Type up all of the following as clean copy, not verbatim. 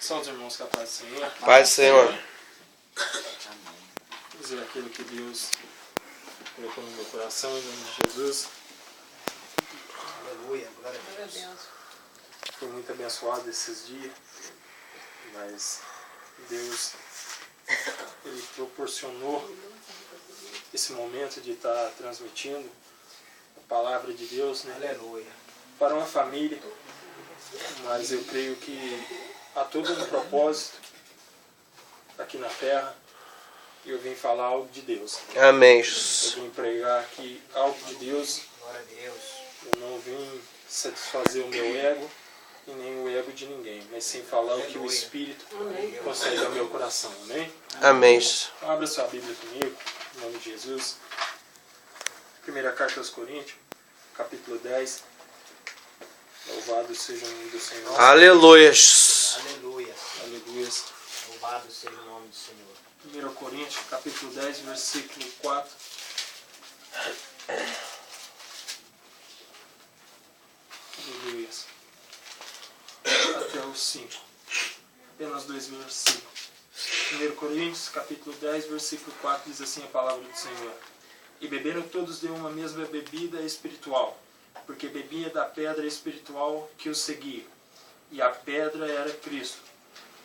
Só os irmãos que a paz do Senhor. Paz do Senhor. Dizer aquilo que Deus colocou no meu coração, em nome de Jesus. Aleluia, glória a Deus. Fui muito abençoado esses dias, mas Deus, Ele proporcionou esse momento de estar transmitindo a palavra de Deus, né, Aleluia. para uma família, mas eu creio que há todo um propósito aqui na terra e eu vim falar algo de Deus. Amém. Eu vim pregar aqui algo de Deus. Glória a Deus. Eu não vim satisfazer o meu ego e nem o ego de ninguém, mas sim falar o que o Espírito concede ao meu coração. Amém? Amém. Então, abra sua Bíblia comigo, em nome de Jesus. Primeira carta aos Coríntios, capítulo 10. Louvado seja o nome do Senhor. Aleluias. Aleluia. Aleluia. Louvado seja o nome do Senhor. 1 Coríntios, capítulo 10, versículo 4. Aleluia. Até o 5. Apenas 2 versículos. 1 Coríntios, capítulo 10, versículo 4, diz assim a palavra do Senhor. E beberam todos de uma mesma bebida espiritual, porque bebia da pedra espiritual que os seguia, e a pedra era Cristo.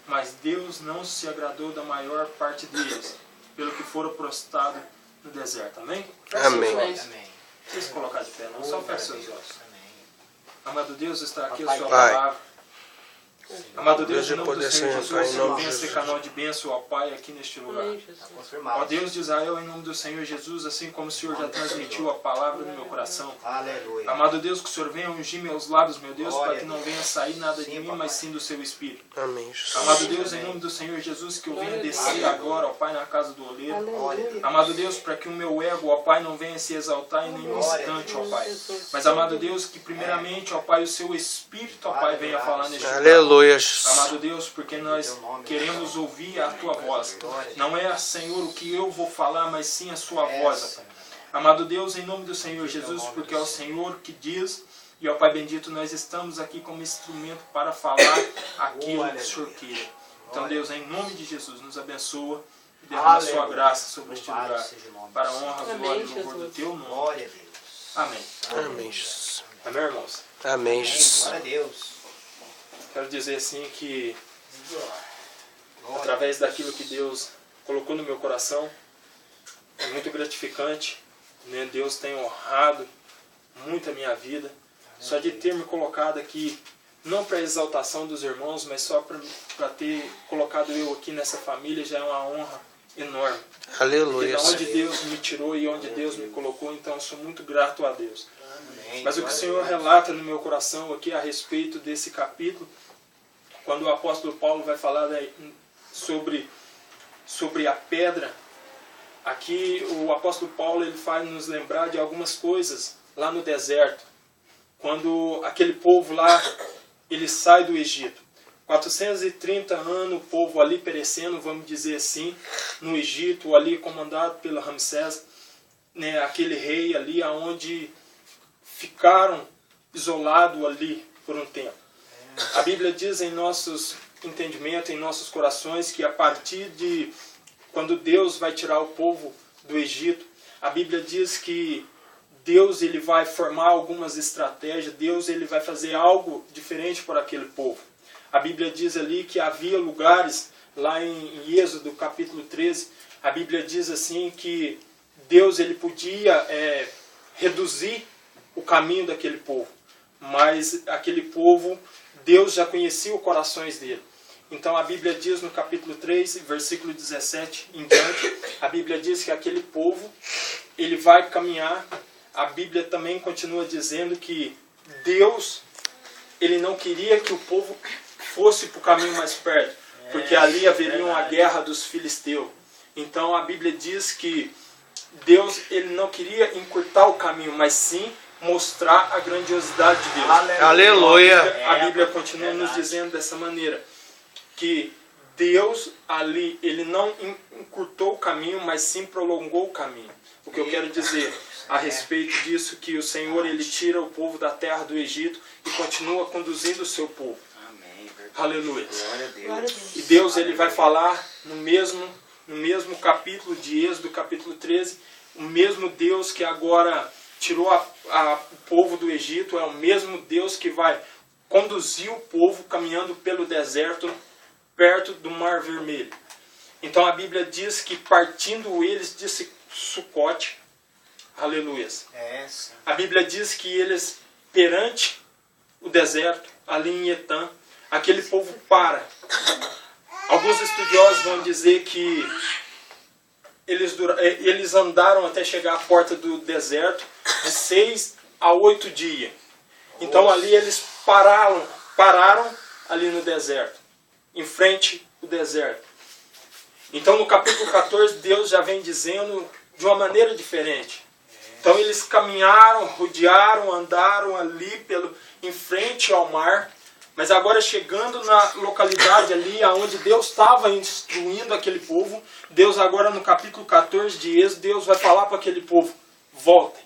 Mas Deus não se agradou da maior parte deles, pelo que foram prostrados no deserto. Amém? Amém. Amém. Vocês colocar de pé, não só feche seus olhos. Amém. Amado Deus, está aqui a Pai. sua palavra. Amado Deus, Deus em nome do poder, Senhor Senhor, Pai, Jesus, em nome eu de venho esse Jesus. canal de bênção, ó Pai, aqui neste lugar. Está confirmado. Ó Deus de Israel, em nome do Senhor Jesus, assim como o Senhor já transmitiu a palavra no meu coração. Aleluia. Amado Deus, que o Senhor venha ungir meus lábios, meu Deus, Glória para que não a Deus. venha sair nada de Sim, mim, papai. mas sim do seu Espírito. Amém. Amado Deus, em nome do Senhor Jesus, que eu venha descer agora, ó Pai, na casa do oleiro. Glória a Deus. Amado Deus, para que o meu ego, ó Pai, não venha se exaltar em nenhum instante, ó Pai. Mas, amado Deus, que primeiramente, ó Pai, o seu Espírito, ó Pai, venha falar neste lugar. Aleluias. Amado Deus, porque nós queremos ouvir a Tua voz. Não é, Senhor, o que eu vou falar, mas sim a Sua voz, ó Pai. Amado Deus, em nome do Senhor Jesus, porque é o Senhor que diz, e ó Pai bendito, nós estamos aqui como instrumento para falar aquilo que o Senhor queira. Então, Deus, em nome de Jesus, nos abençoa e derrama a Sua graça sobre este Louvado lugar, seja o nome do para a Senhor. honra, glória e louvor do Teu nome. Glória a Deus. Amém. Amém. Amém, irmãos? Amém. Glória a Deus. Quero dizer assim que, Glória. através daquilo que Deus colocou no meu coração, é muito gratificante, né? Deus tem honrado muito a minha vida, só de ter me colocado aqui, não para exaltação dos irmãos, mas só para ter colocado eu aqui nessa família já é uma honra enorme. E de Aleluias. onde Deus me tirou e onde Deus me colocou, então eu sou muito grato a Deus. Amém. Mas o que o Glória a Senhor Deus. relata no meu coração aqui a respeito desse capítulo, quando o apóstolo Paulo vai falar sobre a pedra, aqui o apóstolo Paulo ele faz nos lembrar de algumas coisas lá no deserto, quando aquele povo lá ele sai do Egito. 430 anos o povo ali perecendo, vamos dizer assim, no Egito, ali comandado pelo Ramsés, né, aquele rei ali aonde ficaram isolados ali por um tempo. A Bíblia diz em nossos entendimentos, em nossos corações, que a partir de quando Deus vai tirar o povo do Egito, a Bíblia diz que Deus ele vai formar algumas estratégias, Deus ele vai fazer algo diferente para aquele povo. A Bíblia diz ali que havia lugares, lá em Êxodo capítulo 13, a Bíblia diz assim que Deus ele podia reduzir o caminho daquele povo, mas aquele povo, Deus já conhecia os corações dele. Então a Bíblia diz no capítulo 3, versículo 17 em diante, a Bíblia diz que aquele povo, ele vai caminhar. A Bíblia também continua dizendo que Deus, ele não queria que o povo fosse para o caminho mais perto, porque ali haveria uma guerra dos filisteus. Então a Bíblia diz que Deus ele não queria encurtar o caminho, mas sim mostrar a grandiosidade de Deus. Aleluia. A Bíblia continua nos dizendo dessa maneira, que Deus ali, ele não encurtou o caminho, mas sim prolongou o caminho. O que eu quero dizer a respeito disso, que o Senhor ele tira o povo da terra do Egito e continua conduzindo o seu povo. Amém. Aleluia. Glória a Deus. Glória a Deus. E Deus ele vai falar no mesmo capítulo de Êxodo, capítulo 13, o mesmo Deus que agora tirou o povo do Egito, é o mesmo Deus que vai conduzir o povo caminhando pelo deserto, perto do Mar Vermelho. Então a Bíblia diz que partindo eles de Sucote, aleluia. Sim. A Bíblia diz que eles, perante o deserto, ali em Etã, aquele povo para. Alguns estudiosos vão dizer que eles andaram até chegar à porta do deserto de 6 a 8 dias. Então ali eles pararam ali no deserto, em frente ao deserto. Então no capítulo 14 Deus já vem dizendo de uma maneira diferente. Então eles caminharam, rodearam, andaram ali em frente ao mar, mas agora chegando na localidade ali onde Deus estava instruindo aquele povo, Deus agora no capítulo 14 de Êxodo, Deus vai falar para aquele povo, voltem.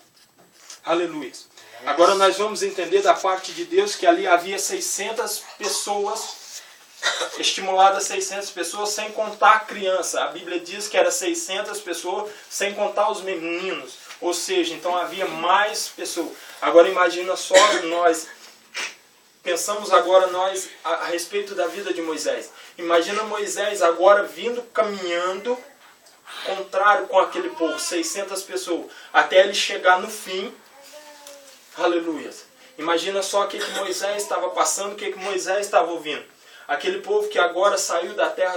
Aleluia. Agora nós vamos entender da parte de Deus que ali havia 600 pessoas, estimuladas 600 pessoas, sem contar a criança. A Bíblia diz que era 600 pessoas, sem contar os meninos. Ou seja, então havia mais pessoas. Agora imagina só nós, pensamos agora nós a respeito da vida de Moisés. Imagina Moisés agora vindo, caminhando, contrário com aquele povo, 600 pessoas, até ele chegar no fim. Aleluia. Imagina só o que Moisés estava passando, o que Moisés estava ouvindo. Aquele povo que agora saiu da terra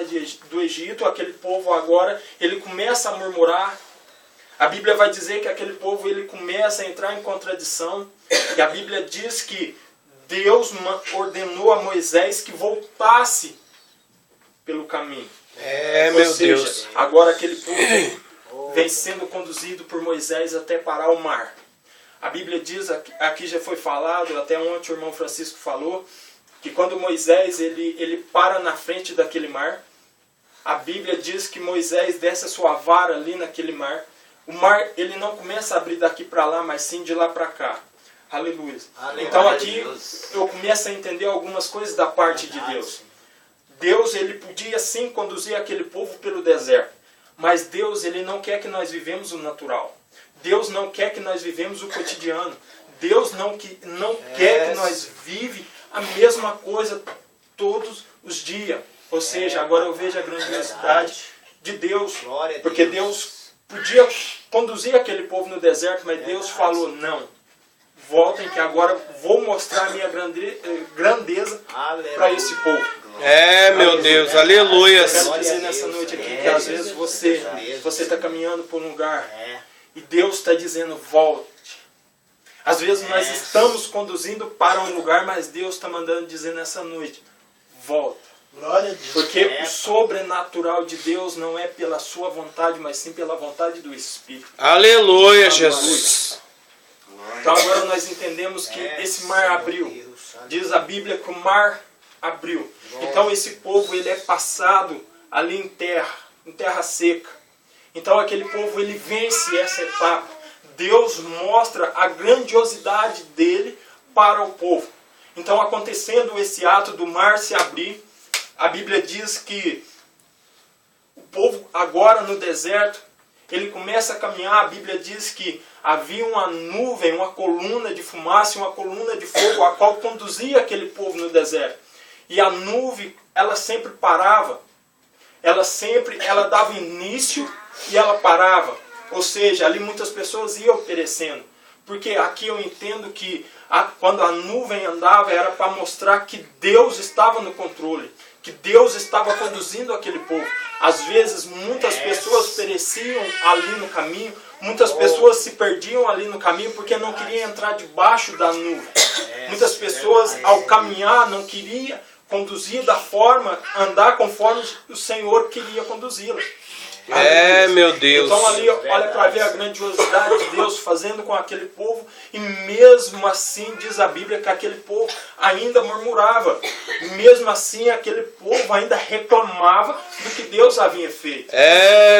do Egito, aquele povo agora, ele começa a murmurar. A Bíblia vai dizer que aquele povo ele começa a entrar em contradição. E a Bíblia diz que Deus ordenou a Moisés que voltasse pelo caminho. Meu Deus. Agora aquele povo vem sendo conduzido por Moisés até parar o mar. A Bíblia diz, aqui já foi falado, até ontem o irmão Francisco falou, que quando Moisés ele para na frente daquele mar, a Bíblia diz que Moisés desce a sua vara ali naquele mar. O mar ele não começa a abrir daqui para lá, mas sim de lá para cá. Aleluia. Então aqui eu começo a entender algumas coisas da parte de Deus. Deus ele podia sim conduzir aquele povo pelo deserto, mas Deus ele não quer que nós vivemos o natural. Deus não quer que nós vivemos o cotidiano. Deus não quer que nós vivemos a mesma coisa todos os dias. Ou seja, agora eu vejo a grandiosidade de Deus. Porque Deus podia conduzir aquele povo no deserto, mas Deus falou, não. Voltem que agora vou mostrar a minha grandeza para esse povo. Meu Deus, aleluia. Eu quero dizer nessa noite aqui que às vezes você está caminhando por um lugar e Deus está dizendo, volte. Às vezes nós estamos conduzindo para um lugar, mas Deus está mandando dizer nessa noite, volta. Glória a Deus. Porque o sobrenatural de Deus não é pela sua vontade, mas sim pela vontade do Espírito. Aleluia, Jesus. Então agora nós entendemos que esse mar abriu. Diz a Bíblia que o mar abriu. Então esse povo ele é passado ali em terra seca. Então aquele povo ele vence essa etapa. Deus mostra a grandiosidade dele para o povo. Então acontecendo esse ato do mar se abrir, a Bíblia diz que o povo agora no deserto, ele começa a caminhar, a Bíblia diz que havia uma nuvem, uma coluna de fumaça, uma coluna de fogo, a qual conduzia aquele povo no deserto. E a nuvem, ela sempre parava, ela dava início e ela parava. Ou seja, ali muitas pessoas iam perecendo. Porque aqui eu entendo que quando a nuvem andava era para mostrar que Deus estava no controle, que Deus estava conduzindo aquele povo. Às vezes muitas pessoas pereciam ali no caminho, muitas pessoas se perdiam ali no caminho porque não queriam entrar debaixo da nuvem. Muitas pessoas ao caminhar não queriam conduzir da forma, andar conforme o Senhor queria conduzi-la. Meu Deus. Então ali, olha para ver a grandiosidade de Deus fazendo com aquele povo. E mesmo assim, diz a Bíblia, que aquele povo ainda murmurava. E mesmo assim, aquele povo ainda reclamava do que Deus havia feito.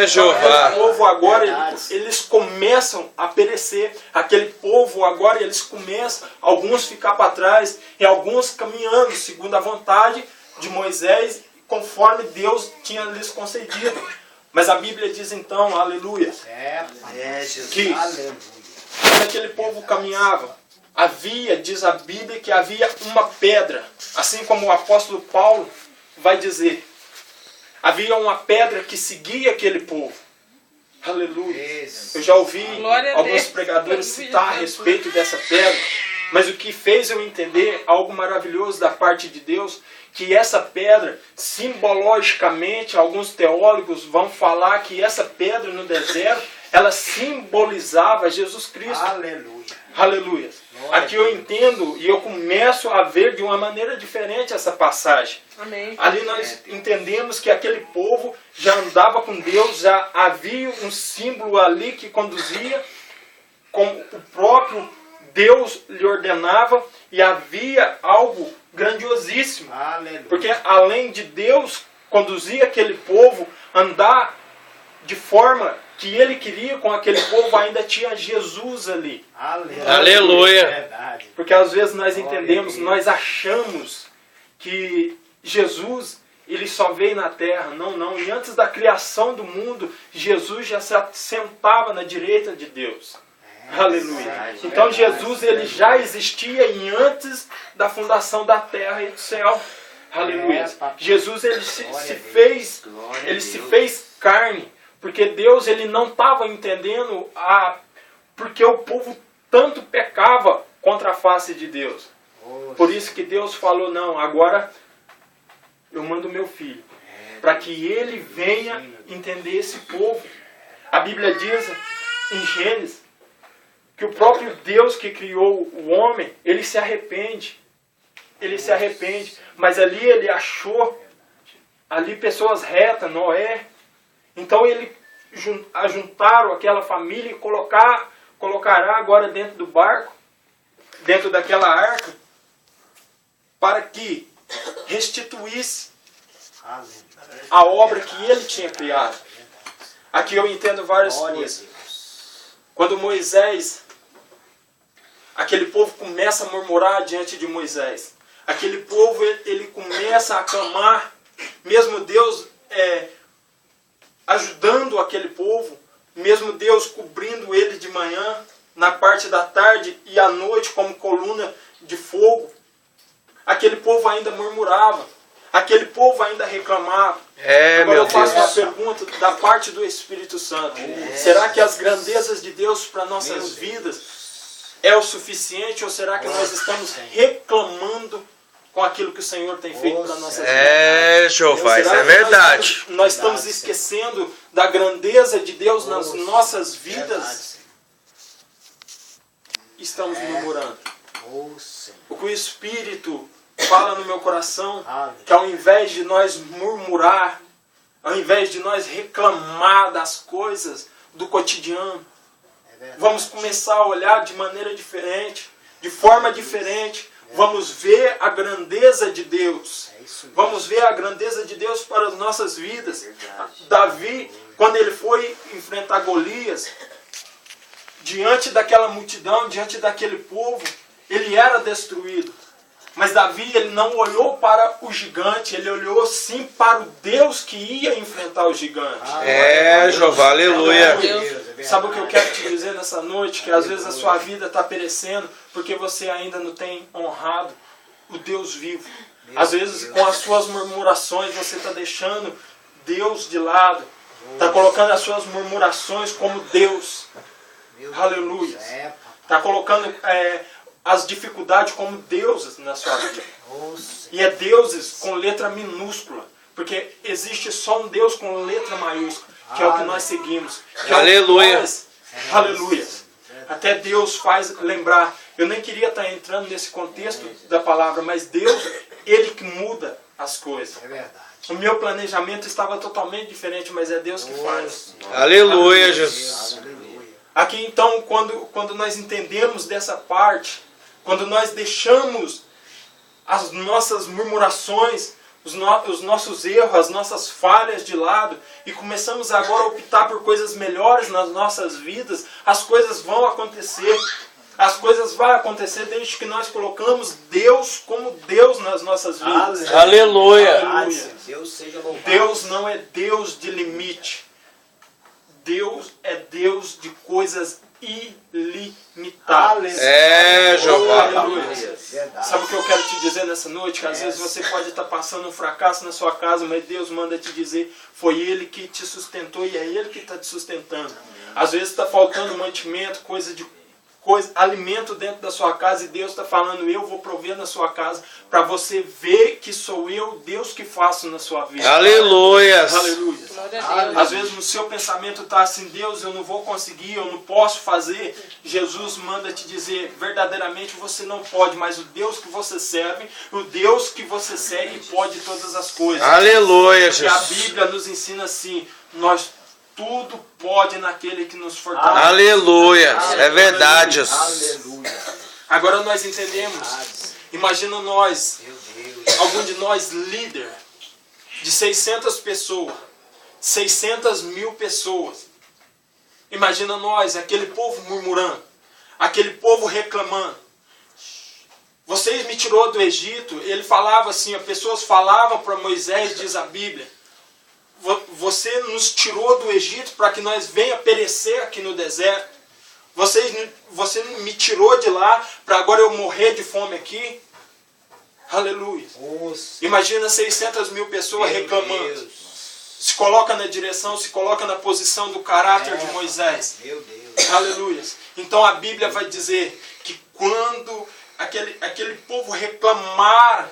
Jeová. Aquele povo agora, eles começam a perecer. Aquele povo agora, eles começam, alguns ficar para trás e alguns caminhando segundo a vontade de Moisés, conforme Deus tinha lhes concedido. Mas a Bíblia diz então, aleluia, Jesus. que Aleluia. quando aquele povo caminhava, diz a Bíblia, que havia uma pedra, assim como o apóstolo Paulo vai dizer. Havia uma pedra que seguia aquele povo. Aleluia. Isso. Eu já ouvi Glória a alguns Deus. pregadores citar a respeito dessa pedra, mas o que fez eu entender algo maravilhoso da parte de Deus, que essa pedra, simbologicamente, alguns teólogos vão falar que essa pedra no deserto, ela simbolizava Jesus Cristo. Aleluia. Aleluia. Aqui eu entendo e eu começo a ver de uma maneira diferente essa passagem. Amém. Ali nós entendemos que aquele povo já andava com Deus, já havia um símbolo ali que conduzia, como o próprio Deus lhe ordenava, e havia algo grandiosíssimo. Aleluia. Porque além de Deus conduzir aquele povo, andar de forma que ele queria com aquele povo, ainda tinha Jesus ali. Aleluia. Aleluia. Verdade. Porque às vezes nós entendemos, nós achamos que Jesus, ele só veio na terra. Não, não. E antes da criação do mundo, Jesus já se sentava na direita de Deus. Aleluia. Então Jesus, ele já existia e antes da fundação da terra e do céu. Aleluia. Jesus, ele se fez carne. Porque Deus, ele não estava entendendo porque o povo tanto pecava contra a face de Deus. Por isso que Deus falou, não, agora eu mando meu filho, para que ele venha entender esse povo. A Bíblia diz em Gênesis que o próprio Deus que criou o homem, ele se arrepende. Ele se arrepende. Mas ali ele achou ali pessoas retas, Noé. Então ele juntaram aquela família e colocará agora dentro do barco, dentro daquela arca, para que restituísse a obra que ele tinha criado. Aqui eu entendo várias coisas. Quando Moisés, aquele povo começa a murmurar diante de Moisés, aquele povo ele começa a clamar, mesmo Deus ajudando aquele povo, mesmo Deus cobrindo ele de manhã, na parte da tarde e à noite como coluna de fogo, aquele povo ainda murmurava, aquele povo ainda reclamava. Agora eu faço uma pergunta da parte do Espírito Santo. Será que as grandezas de Deus para nossas vidas é o suficiente, ou será que nós estamos reclamando com aquilo que o Senhor tem feito para nossas vidas? Jeová, isso é verdade. Nós estamos esquecendo da grandeza de Deus nas nossas vidas. Estamos murmurando. O que o Espírito fala no meu coração, que ao invés de nós murmurar, ao invés de nós reclamar das coisas do cotidiano, vamos começar a olhar de maneira diferente, de forma diferente. Vamos ver a grandeza de Deus. Vamos ver a grandeza de Deus para as nossas vidas. Davi, quando ele foi enfrentar Golias, diante daquela multidão, diante daquele povo, ele era destruído. Mas Davi, ele não olhou para o gigante, ele olhou sim para o Deus que ia enfrentar o gigante. Jeová, aleluia. Sabe o que eu quero te dizer nessa noite? Que às vezes a sua vida está perecendo porque você ainda não tem honrado o Deus vivo. Às vezes com as suas murmurações você está deixando Deus de lado. Está colocando as suas murmurações como Deus. Aleluia. Está colocando as dificuldades como deuses na sua vida. E é deuses com letra minúscula. Porque existe só um Deus com letra maiúscula, que é o que nós seguimos. Aleluia. Aleluia. Até Deus faz lembrar. Eu nem queria estar entrando nesse contexto da palavra, mas Deus, Ele que muda as coisas. É verdade. O meu planejamento estava totalmente diferente, mas é Deus que faz. Aleluia, Jesus. Aqui então, quando nós entendemos dessa parte, quando nós deixamos as nossas murmurações, os nossos erros, as nossas falhas de lado e começamos agora a optar por coisas melhores nas nossas vidas, as coisas vão acontecer. As coisas vão acontecer desde que nós colocamos Deus como Deus nas nossas vidas. Aleluia. Aleluia. Deus seja louvado. Deus não é Deus de limite. Deus é Deus de coisas ilimitadas. É, Jeová. Aleluia. Verdade. Sabe o que eu quero te dizer nessa noite? Que às vezes você pode estar passando um fracasso na sua casa, mas Deus manda te dizer, foi Ele que te sustentou e é Ele que está te sustentando. Às vezes está faltando mantimento, alimento dentro da sua casa, e Deus está falando, eu vou prover na sua casa, para você ver que sou eu, Deus, que faço na sua vida. Aleluia. Aleluia. Glória a Deus. Às vezes no seu pensamento está assim, Deus, eu não vou conseguir, eu não posso fazer. Jesus manda te dizer, verdadeiramente você não pode, mas o Deus que você serve, o Deus que você segue pode todas as coisas. Aleluia, Porque a Jesus. Bíblia nos ensina assim, nós tudo pode naquele que nos fortalece. Aleluia. É verdade, Jesus. Aleluia. Agora nós entendemos, imagina nós, Meu Deus. algum de nós líder de 600 pessoas, 600 mil pessoas. Imagina nós, aquele povo murmurando, aquele povo reclamando. Você me tirou do Egito, ele falava assim, as pessoas falavam para Moisés, diz a Bíblia, você nos tirou do Egito para que nós venha perecer aqui no deserto. Você me tirou de lá para agora eu morrer de fome aqui. Aleluia. Nossa. Imagina 600 mil pessoas reclamando. Se coloca na direção, se coloca na posição do caráter de Moisés. Meu Deus. Aleluia. Então a Bíblia vai dizer que quando aquele povo reclamar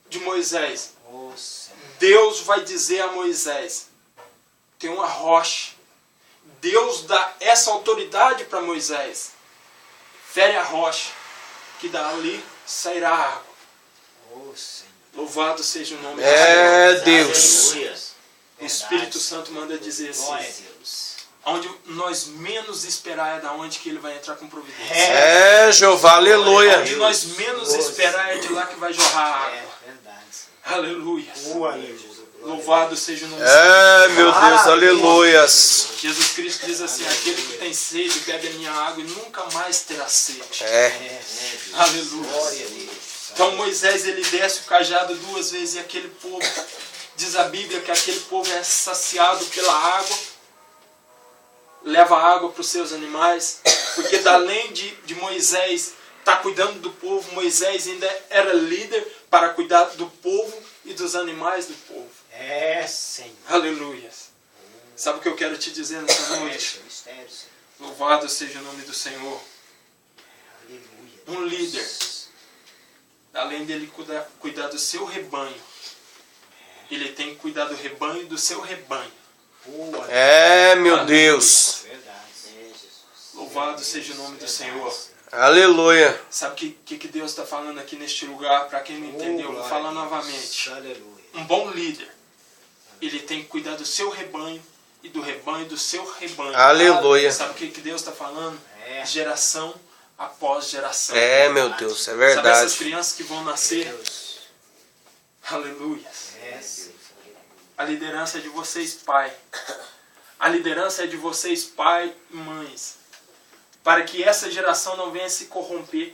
de Moisés, Nossa. Deus vai dizer a Moisés, tem uma rocha. Deus dá essa autoridade para Moisés. Fere a rocha, que dali sairá água. Nossa. Louvado seja o nome do É, Senhor. Deus. O Espírito Santo manda dizer Glória a assim, Deus. onde nós menos esperar é da onde que ele vai entrar com providência. É, Jeová. Aleluia. Onde nós menos esperar é de lá que vai jorrar água. É verdade. Aleluia. Jesus. Louvado seja o nome do Senhor. É, meu Deus. Aleluias. Jesus Cristo diz assim, aquele que tem sede, bebe a minha água e nunca mais terá sede. É. Aleluia. Glória a Deus. Então Moisés ele desce o cajado 2 vezes e aquele povo, diz a Bíblia que aquele povo é saciado pela água, leva água para os seus animais, porque além de Moisés estar cuidando do povo, Moisés ainda era líder para cuidar do povo e dos animais do povo. É, Senhor. Aleluia. Sabe o que eu quero te dizer nessa noite? Mistério, Senhor. Louvado seja o nome do Senhor. Aleluia. Um líder, além dele cuidar do seu rebanho, ele tem que cuidar do rebanho do seu rebanho. Boa. É, meu Deus. Verdade. É, Jesus. Louvado seja o nome do Senhor. Aleluia. Sabe o que Deus está falando aqui neste lugar? Para quem não entendeu, vou falar novamente. Aleluia. Um bom líder, ele tem que cuidar do seu rebanho e do rebanho do seu rebanho. Aleluia. Sabe o que Deus está falando? É. Geração após geração. É, meu Deus. É Sabe essas verdade. crianças que vão nascer? Deus. Aleluia. É, Deus. A liderança é de vocês, pai. A liderança é de vocês, pai e mães. Para que essa geração não venha se corromper.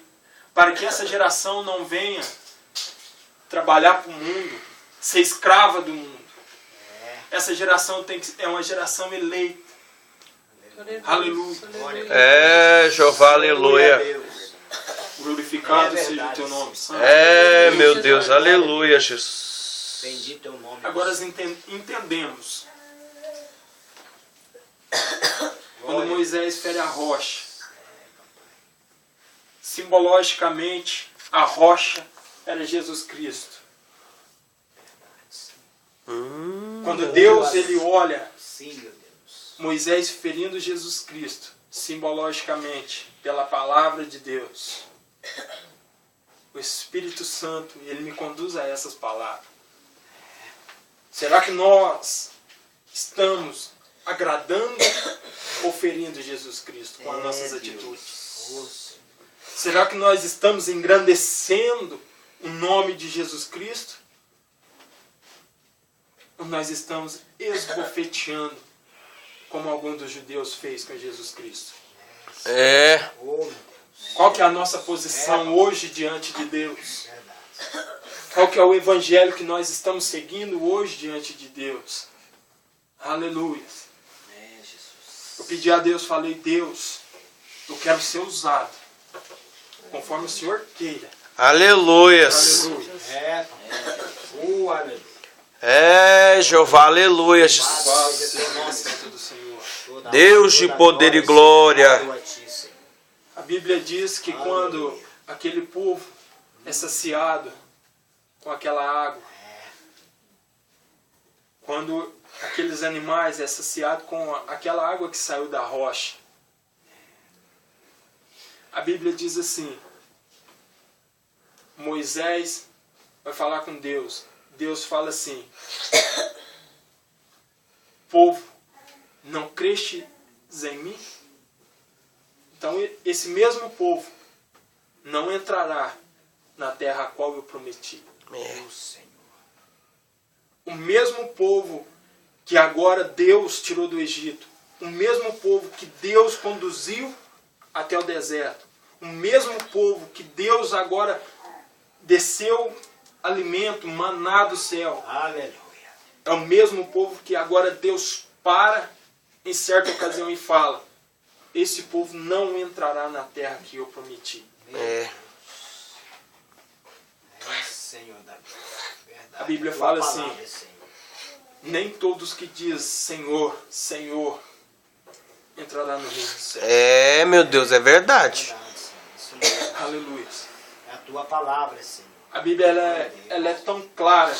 Para que essa geração não venha trabalhar para o mundo, ser escrava do mundo. Essa geração é uma geração eleita. Aleluia. É, Jeová. Aleluia. Deus. Glorificado É seja o verdade. teu nome, Santo. É, meu Deus. Aleluia, Jesus. Bendito é o nome. Agora nós entendemos. Quando Moisés fere a rocha, simbologicamente, a rocha era Jesus Cristo. Quando Deus ele olha Sim, meu Deus. Moisés ferindo Jesus Cristo, simbologicamente, pela palavra de Deus, o Espírito Santo, ele me conduz a essas palavras. Será que nós estamos agradando ou ferindo Jesus Cristo com as nossas atitudes? Será que nós estamos engrandecendo o nome de Jesus Cristo? Ou nós estamos esbofeteando, como algum dos judeus fez com Jesus Cristo? É. Oh, meu Deus. Qual que é a nossa posição hoje diante de Deus? Verdade. Qual que é o evangelho que nós estamos seguindo hoje diante de Deus? Aleluia. É, Jesus. Eu pedi a Deus, falei, Deus, eu quero ser usado conforme o Senhor queira. Aleluias. Aleluia. É. Aleluia. É, Jeová, aleluia. Louvado seja o nome santo do Senhor. Deus de poder e glória. A Bíblia diz que quando aquele povo é saciado com aquela água, quando aqueles animais é saciado com aquela água que saiu da rocha, a Bíblia diz assim, Moisés vai falar com Deus. Deus fala assim, povo, não crestes em mim? Então esse mesmo povo não entrará na terra a qual eu prometi. Meu Senhor. O mesmo povo que agora Deus tirou do Egito, o mesmo povo que Deus conduziu até o deserto, o mesmo povo que Deus agora desceu alimento, maná do céu, Aleluia. é o mesmo povo que agora Deus para em certa ocasião e fala, esse povo não entrará na terra que eu prometi. É. É, Senhor da verdade. A Bíblia Tua fala palavra, assim, Senhor. nem todos que dizem Senhor, Senhor, entrará no reino do céu. É, meu Deus, é verdade. Verdade, Senhor. Isso mesmo. Aleluia. É a tua palavra, Senhor. A Bíblia ela é tão clara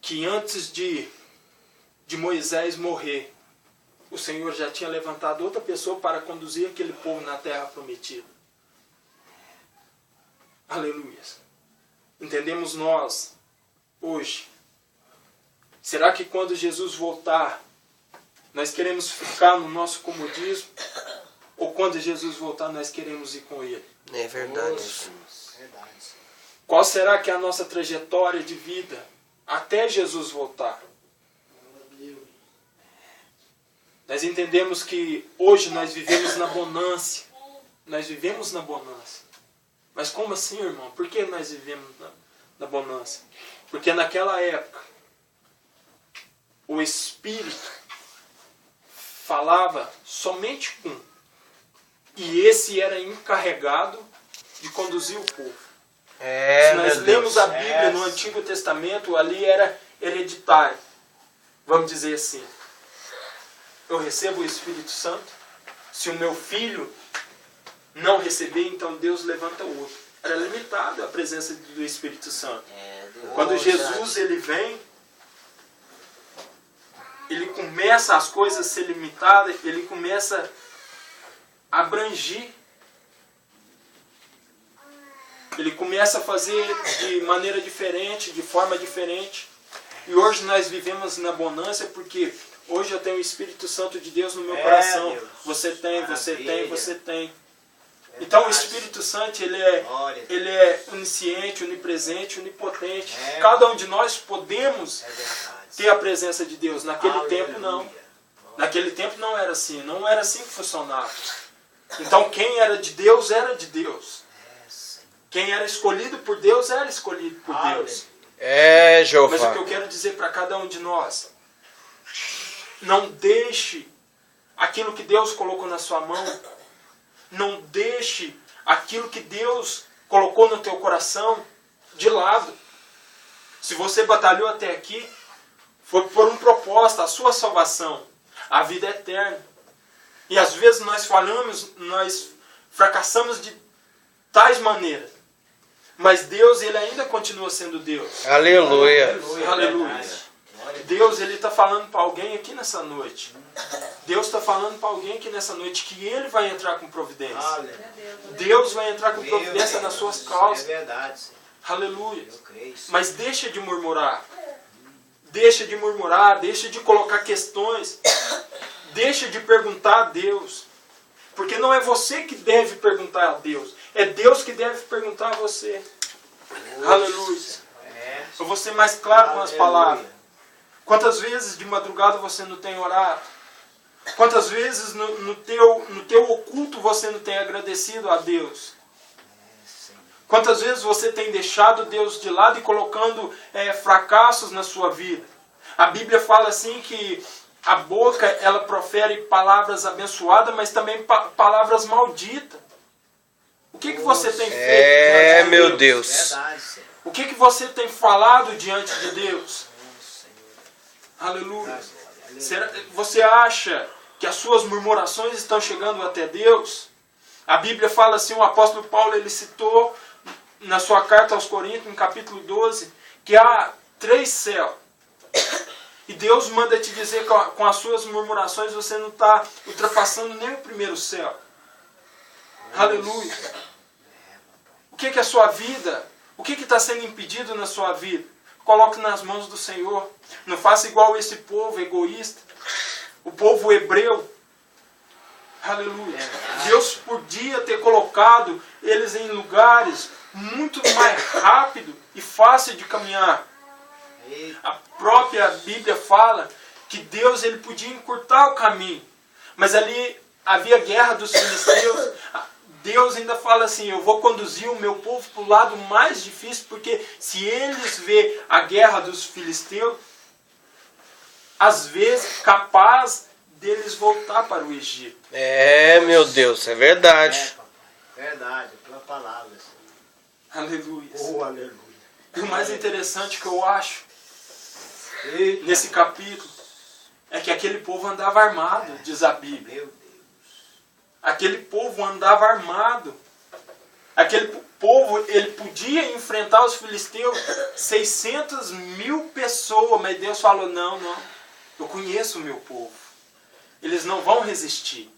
que antes de Moisés morrer, o Senhor já tinha levantado outra pessoa para conduzir aquele povo na terra prometida. Aleluia. Entendemos nós, hoje, será que quando Jesus voltar, nós queremos ficar no nosso comodismo? Ou quando Jesus voltar, nós queremos ir com Ele? É verdade. Verdade, Senhor. Qual será que é a nossa trajetória de vida até Jesus voltar? Nós entendemos que hoje nós vivemos na bonança. Nós vivemos na bonança. Mas como assim, irmão? Por que nós vivemos na bonança? Porque naquela época, o Espírito falava somente um. E esse era encarregado de conduzir o povo. É, Se nós meu lemos Deus. a Bíblia no Antigo Testamento, ali era hereditário. Vamos dizer assim. Eu recebo o Espírito Santo. Se o meu filho não receber, então Deus levanta o outro. Era limitada a presença do Espírito Santo. Quando Jesus ele vem, ele começa as coisas a ser limitadas, ele começa a abrangir. Ele começa a fazer de maneira diferente, de forma diferente. E hoje nós vivemos na bonança porque hoje eu tenho o Espírito Santo de Deus no meu coração. Deus. Você tem, você tem, Maravilha. você tem. Então o Espírito Santo ele é onisciente, onipresente, onipotente. É. Cada um de nós podemos É verdade. ter a presença de Deus. Naquele Aleluia. tempo não. Naquele tempo não era assim. Não era assim que funcionava. Então quem era de Deus era de Deus. É, Senhor. Quem era escolhido por Deus era escolhido por Deus. É, Mas o Jeová. que eu quero dizer para cada um de nós, não deixe aquilo que Deus colocou na sua mão, não deixe aquilo que Deus colocou no teu coração de lado. Se você batalhou até aqui, foi por um propósito, a sua salvação, a vida eterna. E às vezes nós falhamos, nós fracassamos de tais maneiras. Mas Deus, ele ainda continua sendo Deus. Aleluia. Aleluia. Deus, ele está falando para alguém aqui nessa noite. Deus está falando para alguém aqui nessa noite que ele vai entrar com providência. Aleluia. Deus vai entrar com Meu providência Deus. nas suas É causas. verdade, Senhor. Aleluia. Eu creio. Senhor. Mas deixa de murmurar. Deixa de murmurar, deixa de colocar questões. Deixa de perguntar a Deus. Porque não é você que deve perguntar a Deus. É Deus que deve perguntar a você. Aleluia. É. Eu vou ser mais claro com as Aleluia. palavras. Quantas vezes de madrugada você não tem orado? Quantas vezes no teu oculto você não tem agradecido a Deus? Quantas vezes você tem deixado Deus de lado e colocando fracassos na sua vida? A Bíblia fala assim que a boca ela profere palavras abençoadas, mas também palavras malditas. O que você tem feito diante de meu Deus. Verdade, Senhor. O que você tem falado diante de Deus? Aleluia. Você acha que as suas murmurações estão chegando até Deus? A Bíblia fala assim, o apóstolo Paulo ele citou na sua carta aos Coríntios, no capítulo 12, que há 3 céus. E Deus manda te dizer que com as suas murmurações você não está ultrapassando nem o primeiro céu. Aleluia. O que é a sua vida? O que está sendo impedido na sua vida? Coloque nas mãos do Senhor. Não faça igual esse povo egoísta. O povo hebreu. Aleluia. Deus podia ter colocado eles em lugares muito mais rápido e fácil de caminhar. A própria Bíblia fala que Deus ele podia encurtar o caminho. Mas ali havia guerra dos filisteus. Deus ainda fala assim, eu vou conduzir o meu povo para o lado mais difícil, porque se eles vê a guerra dos filisteus, às vezes capaz deles voltar para o Egito. Meu Deus, é verdade. Verdade, a tua palavra, Senhor. Aleluia. Oh, aleluia. E o mais interessante que eu acho Eita. nesse capítulo é que aquele povo andava armado, diz a Bíblia. Meu Deus. Aquele povo andava armado. Aquele povo, ele podia enfrentar os filisteus, 600.000 pessoas, mas Deus falou, não, eu conheço o meu povo. Eles não vão resistir.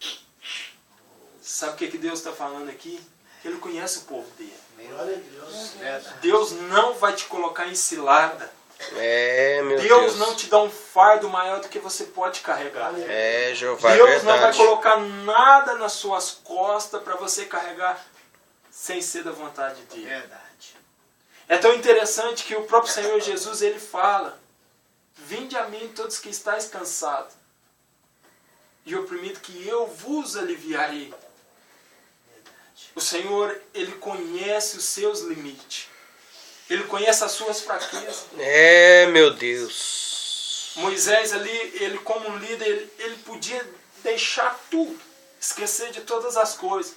Sabe o que Deus está falando aqui? Ele conhece o povo dele. Meu Deus. Verdade. Deus não vai te colocar em cilada. Meu Deus Deus. não te dá um fardo maior do que você pode carregar. Jeová, é Deus não vai verdade. colocar nada nas suas costas para você carregar sem ser da vontade dele. Verdade. É tão interessante que o próprio Senhor Jesus ele fala: vinde a mim todos que estáis cansados e oprimidos, que eu vos aliviarei. O Senhor ele conhece os seus limites. Ele conhece as suas fraquezas. Meu Deus. Moisés ali, ele como um líder, ele podia deixar tudo, esquecer de todas as coisas.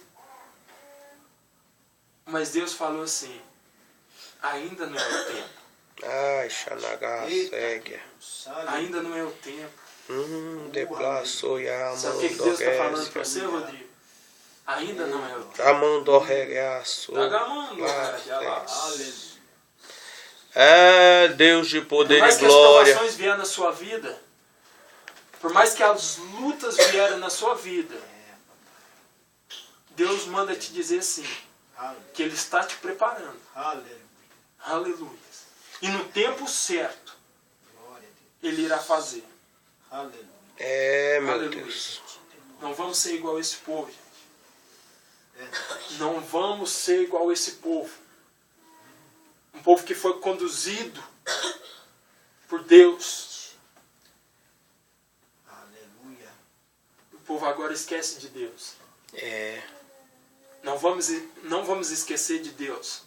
Mas Deus falou assim, ainda não é o tempo. Ai, Xanagá, segue. Ainda não é o tempo. Deplaçou e Sabe o que Deus está falando para você, Rodrigo? Ainda não é o tempo. Amando regaço. Aleluia. Deus de poder Por mais e que as glória. provações vierem na sua vida, por mais que as lutas vierem na sua vida, Deus manda te dizer assim, que Ele está te preparando. Aleluia. Aleluia. E no tempo certo, Glória a Deus. Ele irá fazer. Aleluia. Meu Aleluia. Deus. Não vamos ser igual a esse povo, gente. Verdade. Não vamos ser igual a esse povo. Um povo que foi conduzido por Deus. Aleluia. O povo agora esquece de Deus. É. Não vamos esquecer de Deus.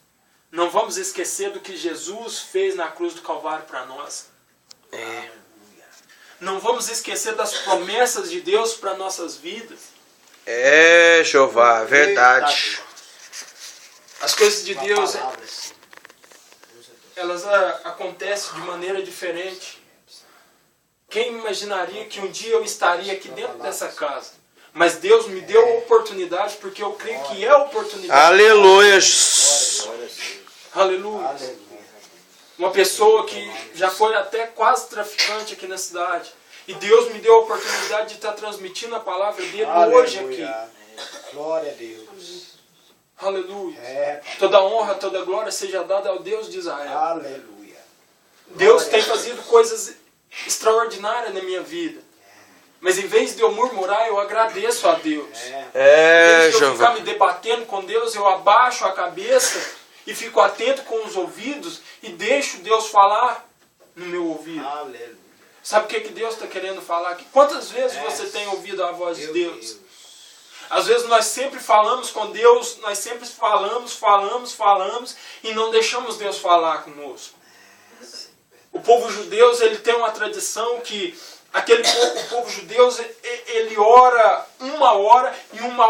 Não vamos esquecer do que Jesus fez na cruz do Calvário para nós. Aleluia. Não vamos esquecer das promessas de Deus para nossas vidas. É, Jeová, verdade. As coisas de Uma Deus, palavra, Senhor. elas acontecem de maneira diferente. Quem imaginaria que um dia eu estaria aqui dentro dessa casa? Mas Deus me deu a oportunidade, porque eu creio que é a oportunidade. Aleluia. Glória a Deus. Aleluia. Aleluia. Uma pessoa que já foi até quase traficante aqui na cidade. E Deus me deu a oportunidade de estar transmitindo a palavra dele hoje aqui. Glória a Deus. Aleluia. Toda honra, toda glória seja dada ao Deus de Israel. Aleluia. Deus tem fazido coisas extraordinárias na minha vida. Mas em vez de eu murmurar, eu agradeço a Deus. É, Em vez de eu ficar Jeová. me debatendo com Deus, eu abaixo a cabeça e fico atento com os ouvidos e deixo Deus falar no meu ouvido. Aleluia. Sabe o que Deus está querendo falar aqui? Quantas vezes você tem ouvido a voz de Deus? Às vezes nós sempre falamos com Deus, nós sempre falamos e não deixamos Deus falar conosco. O povo judeu, ele tem uma tradição que o povo judeu, ele ora e uma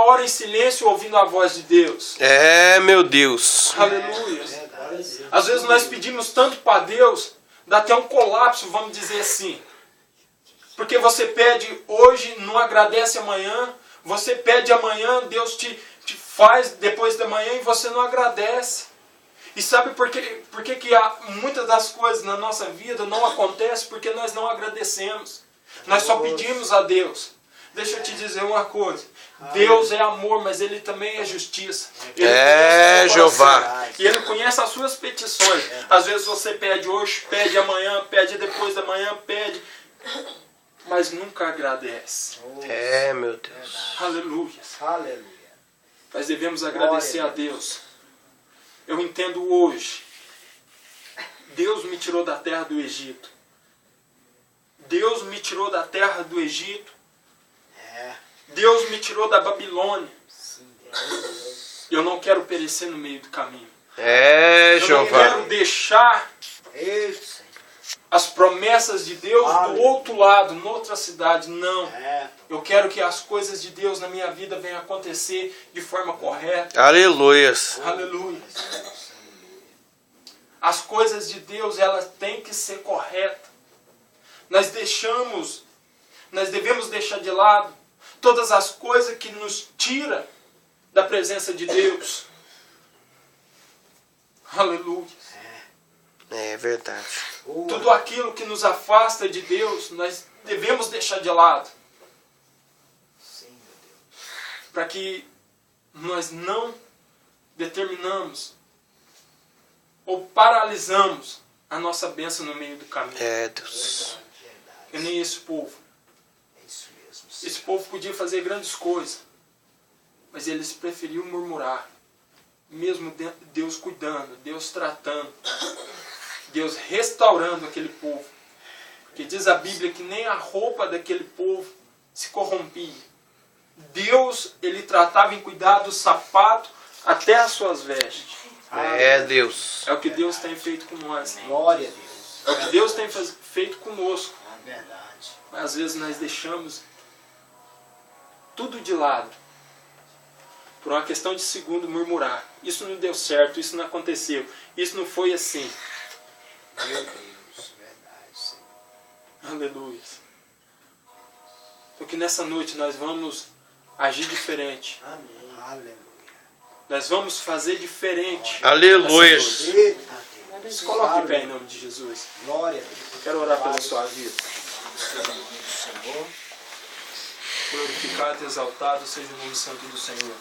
hora em silêncio ouvindo a voz de Deus. É, meu Deus. Aleluia. Às vezes nós pedimos tanto para Deus, dá até um colapso, vamos dizer assim. Porque você pede hoje, não agradece amanhã. Você pede amanhã, Deus te faz depois da manhã e você não agradece. E sabe por que muitas das coisas na nossa vida não acontecem? Porque nós não agradecemos. Nós só pedimos a Deus. Deixa eu te dizer uma coisa. Deus é amor, mas Ele também é justiça. Ele Jeová. E Ele conhece as suas petições. Às vezes você pede hoje, pede amanhã, pede depois da manhã, pede... mas nunca agradece. É, meu Deus. Aleluia. Aleluia. Nós devemos agradecer a Deus. Eu entendo hoje. Deus me tirou da terra do Egito. Deus me tirou da terra do Egito. Deus me tirou da Babilônia. Eu não quero perecer no meio do caminho. É, Eu não Jeová. quero deixar as promessas de Deus do outro lado, noutra cidade. Não. Eu quero que as coisas de Deus na minha vida venham acontecer de forma correta. Aleluias. Aleluia. As coisas de Deus, elas têm que ser corretas. Nós devemos deixar de lado todas as coisas que nos tiram da presença de Deus. Aleluia. É verdade. Tudo aquilo que nos afasta de Deus, nós devemos deixar de lado. Para que nós não determinamos ou paralisamos a nossa bênção no meio do caminho. É, Deus. E nem esse povo. Esse povo podia fazer grandes coisas, mas eles preferiam murmurar. Mesmo Deus cuidando, Deus tratando, Deus restaurando aquele povo. Porque diz a Bíblia que nem a roupa daquele povo se corrompia. Deus, Ele tratava em cuidar do sapato até as suas vestes. É, Deus. É o que Deus tem feito com nós. Glória a Deus. É o que Deus tem feito conosco. É verdade. Mas às vezes nós deixamos tudo de lado. Por uma questão de segundo, murmurar. Isso não deu certo, isso não aconteceu. Isso não foi assim. Meu Deus, verdade, Senhor. Aleluia. Então que nessa noite nós vamos agir diferente. Amém. Aleluia. Nós vamos fazer diferente. Aleluias. Eita Deus. Se coloque de pé em nome de Jesus. Glória a Deus. Quero orar pela sua vida. Senhor. Glorificado e exaltado seja o nome santo do Senhor.